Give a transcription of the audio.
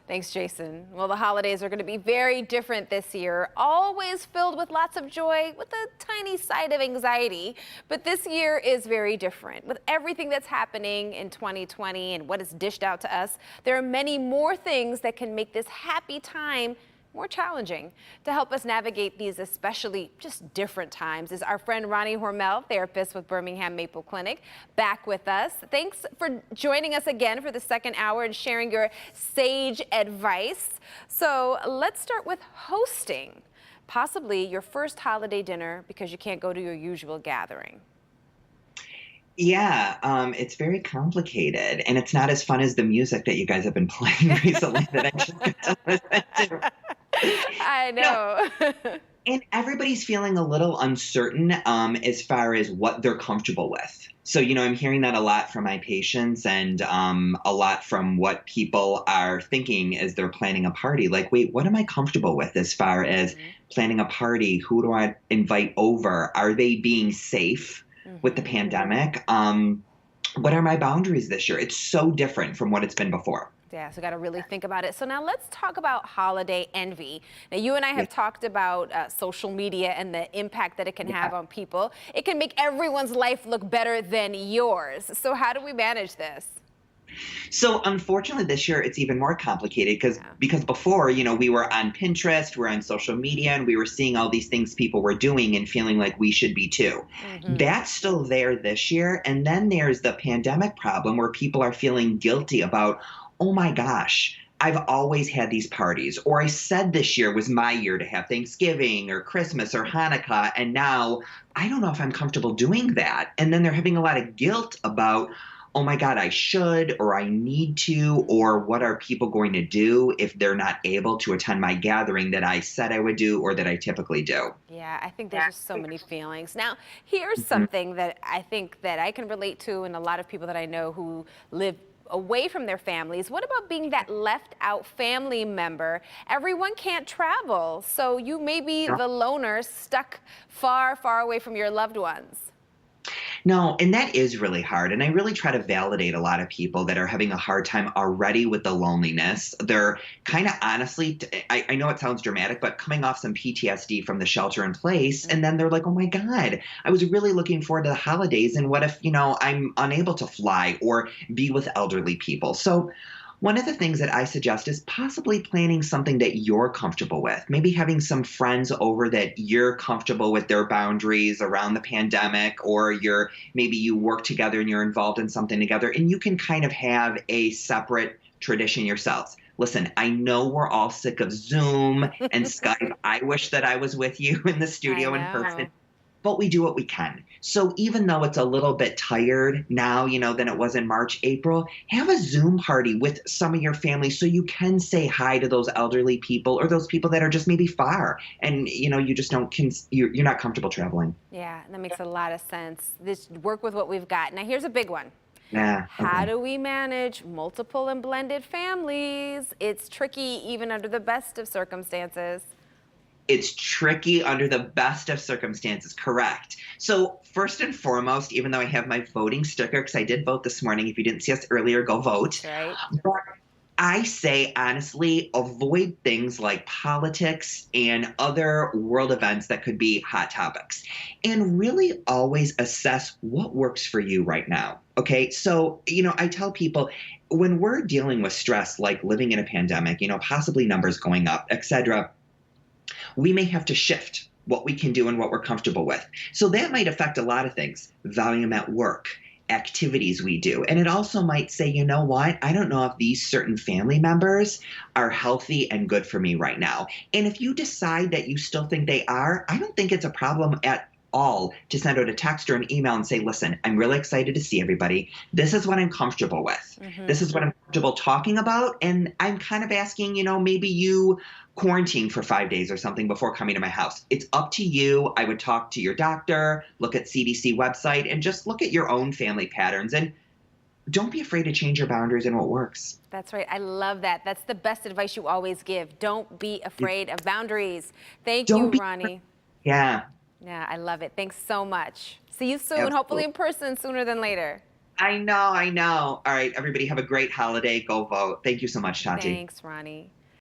Thanks, Jason. Well, the holidays are going to be very different this year, always filled with lots of joy, with a tiny side of anxiety. But this year is very different. With everything that's happening in 2020 and what is dished out to us, there are many more things that can make this happy time more challenging. To help us navigate these especially just different times is our friend Ronnie Hormel, therapist with Birmingham Maple Clinic, back with us. Thanks for joining us again for the second hour and sharing your sage advice. So let's start with hosting, possibly your first holiday dinner because you can't go to your usual gathering. Yeah, it's very complicated, and it's not as fun as the music that you guys have been playing recently that I just got to listen to. I You know, know. and everybody's feeling a little uncertain as far as what they're comfortable with. So, I'm hearing that a lot from my patients and a lot from what people are thinking as they're planning a party. Like, wait, what am I comfortable with as far as Mhm. planning a party? Who do I invite over? Are they being safe with the Mhm. pandemic? What are my boundaries this year? It's so different from what it's been before. Yeah, so got to really think about it. So now let's talk about holiday envy. Now, you and I Yeah. have talked about social media and the impact that it can Yeah. have on people. It can make everyone's life look better than yours. So how do we manage this? So unfortunately, this year it's even more complicated Yeah. because before, we were on Pinterest, we're on social media, and we were seeing all these things people were doing and feeling like we should be too. Hmm. That's still there this year. And then there's the pandemic problem where people are feeling guilty about, oh my gosh, I've always had these parties, or I said this year was my year to have Thanksgiving or Christmas or Hanukkah, and now I don't know if I'm comfortable doing that. And then they're having a lot of guilt about, oh my God, I should, or I need to, or what are people going to do if they're not able to attend my gathering that I said I would do or that I typically do? Yeah, I think there's just so many feelings. Now, here's Mhm. something that I think that I can relate to, and a lot of people that I know who live away from their families. What about being that left out family member? Everyone can't travel, so you may be the loner stuck far, far away from your loved ones. No, and that is really hard. And I really try to validate a lot of people that are having a hard time already with the loneliness. They're kind of honestly, I know it sounds dramatic, but coming off some PTSD from the shelter in place. And then they're like, oh my God, I was really looking forward to the holidays. And what if, I'm unable to fly or be with elderly people? So one of the things that I suggest is possibly planning something that you're comfortable with. Maybe having some friends over that you're comfortable with their boundaries around the pandemic, or maybe you work together and you're involved in something together, and you can kind of have a separate tradition yourselves. Listen, I know we're all sick of Zoom and Skype. I wish that I was with you in the I studio in person, know. but we do what we can. So even though it's a little bit tired now, than it was in March, April, have a Zoom party with some of your family so you can say hi to those elderly people or those people that are just maybe far and you just don't you're not comfortable traveling. Yeah, that makes a lot of sense. This work with what we've got. Now, here's a big one. Yeah, How okay. do we manage multiple and blended families? It's tricky even under the best of circumstances. It's tricky under the best of circumstances, correct. So first and foremost, even though I have my voting sticker, because I did vote this morning, if you didn't see us earlier, go vote. That's right. But I say honestly, avoid things like politics and other world events that could be hot topics. And really always assess what works for you right now. Okay. So, I tell people when we're dealing with stress, like living in a pandemic, possibly numbers going up, et cetera, we may have to shift what we can do and what we're comfortable with. So that might affect a lot of things, volume at work, activities we do. And it also might say, you know what? I don't know if these certain family members are healthy and good for me right now. And if you decide that you still think they are, I don't think it's a problem at all to send out a text or an email and say, listen, I'm really excited to see everybody. This is what I'm comfortable with. Hmm. This is what I'm comfortable talking about. And I'm kind of asking, maybe you quarantine for 5 days or something before coming to my house. It's up to you. I would talk to your doctor, look at CDC website, and just look at your own family patterns. And don't be afraid to change your boundaries and what works. That's right. I love that. That's the best advice you always give. Don't be afraid of boundaries. Thank Don't you, be, Ronnie. yeah, Yeah, I love it. Thanks so much. See you soon, hopefully absolutely. in person sooner than later. I know, I know. All right, everybody have a great holiday. Go vote. Thank you so much, Tati. Thanks, Ronnie.